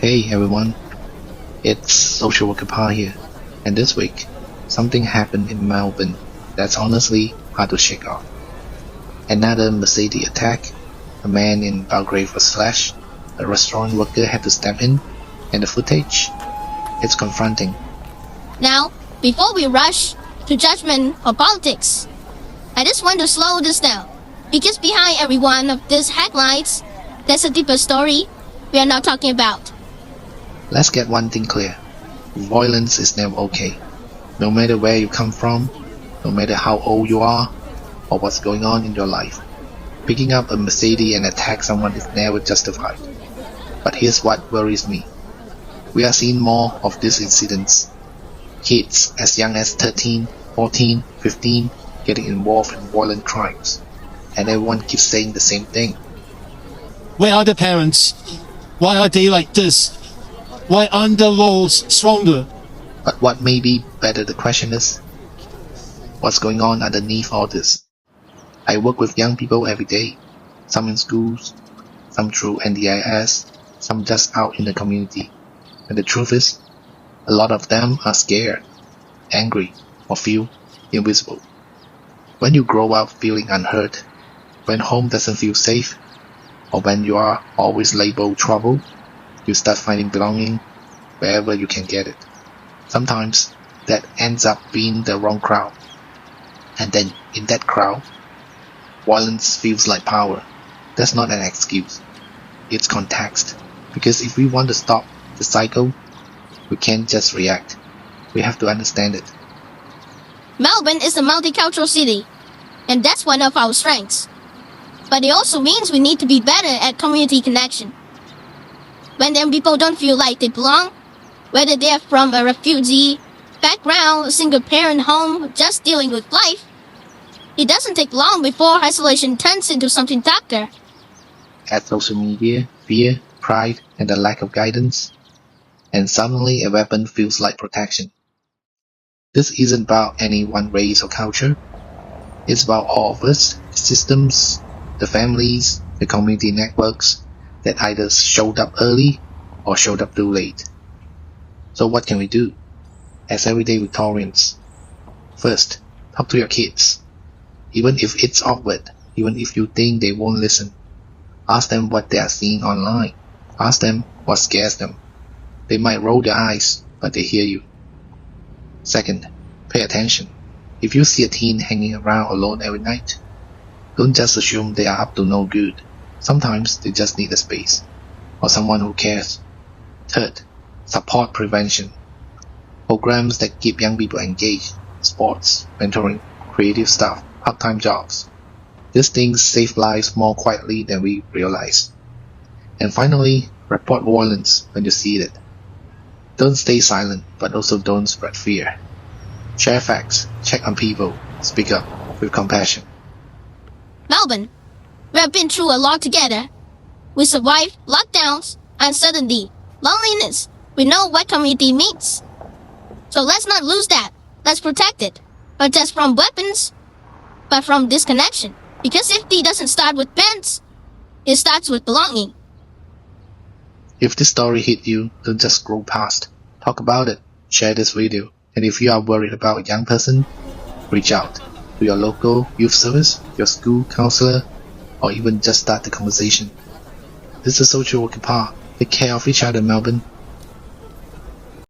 Hey everyone, it's Social Worker Pa here, and this week, something happened in Melbourne that's honestly hard to shake off. Another Machete attack, a man in Belgrave was slashed, a restaurant worker had to step in, and the footage, it's confronting. Now, before we rush to judgment or politics, I just want to slow this down, because behind every one of these headlines, there's a deeper story we are not talking about. Let's get one thing clear. Violence is never okay. No matter where you come from, no matter how old you are, or what's going on in your life. Picking up a Mercedes and attack someone is never justified. But here's what worries me. We are seeing more of these incidents. Kids as young as 13, 14, 15 getting involved in violent crimes. And everyone keeps saying the same thing. Where are the parents? Why are they like this? Why aren't the laws stronger? But what may be better, the question is, what's going on underneath all this? I work with young people every day, some in schools, some through NDIS, some just out in the community. And the truth is, a lot of them are scared, angry, or feel invisible. When you grow up feeling unheard, when home doesn't feel safe, or when you are always labeled trouble, you start finding belonging wherever you can get it. Sometimes that ends up being the wrong crowd. And then in that crowd, violence feels like power. That's not an excuse. It's context. Because if we want to stop the cycle, we can't just react. We have to understand it. Melbourne is a multicultural city, and that's one of our strengths. But it also means we need to be better at community connection. When young people don't feel like they belong, whether they're from a refugee background, a single-parent home, just dealing with life, it doesn't take long before isolation turns into something darker. Add social media, fear, pride, and the lack of guidance, and suddenly a weapon feels like protection. This isn't about any one race or culture. It's about all of us, the systems, the families, the community networks that either showed up early or showed up too late. So what can we do as everyday Victorians? First, talk to your kids. Even if it's awkward, even if you think they won't listen. Ask them what they are seeing online. Ask them what scares them. They might roll their eyes, but they hear you. Second, pay attention. If you see a teen hanging around alone every night, don't just assume they are up to no good. Sometimes they just need a space, or someone who cares. Third, support prevention. Programs that keep young people engaged, sports, mentoring, creative stuff, part-time jobs. These things save lives more quietly than we realize. And finally, report violence when you see it. Don't stay silent, but also don't spread fear. Share facts, check on people, speak up with compassion. Melbourne, we have been through a lot together. We survived lockdowns, uncertainty, loneliness. We know what community means. So let's not lose that. Let's protect it. Not just from weapons, but from disconnection. Because safety doesn't start with pens, it starts with belonging. If this story hit you, don't just scroll past. Talk about it. Share this video. And if you are worried about a young person, reach out to your local youth service, your school counselor, or even just start the conversation. This is Social Worker Pa. Take care of each other, Melbourne.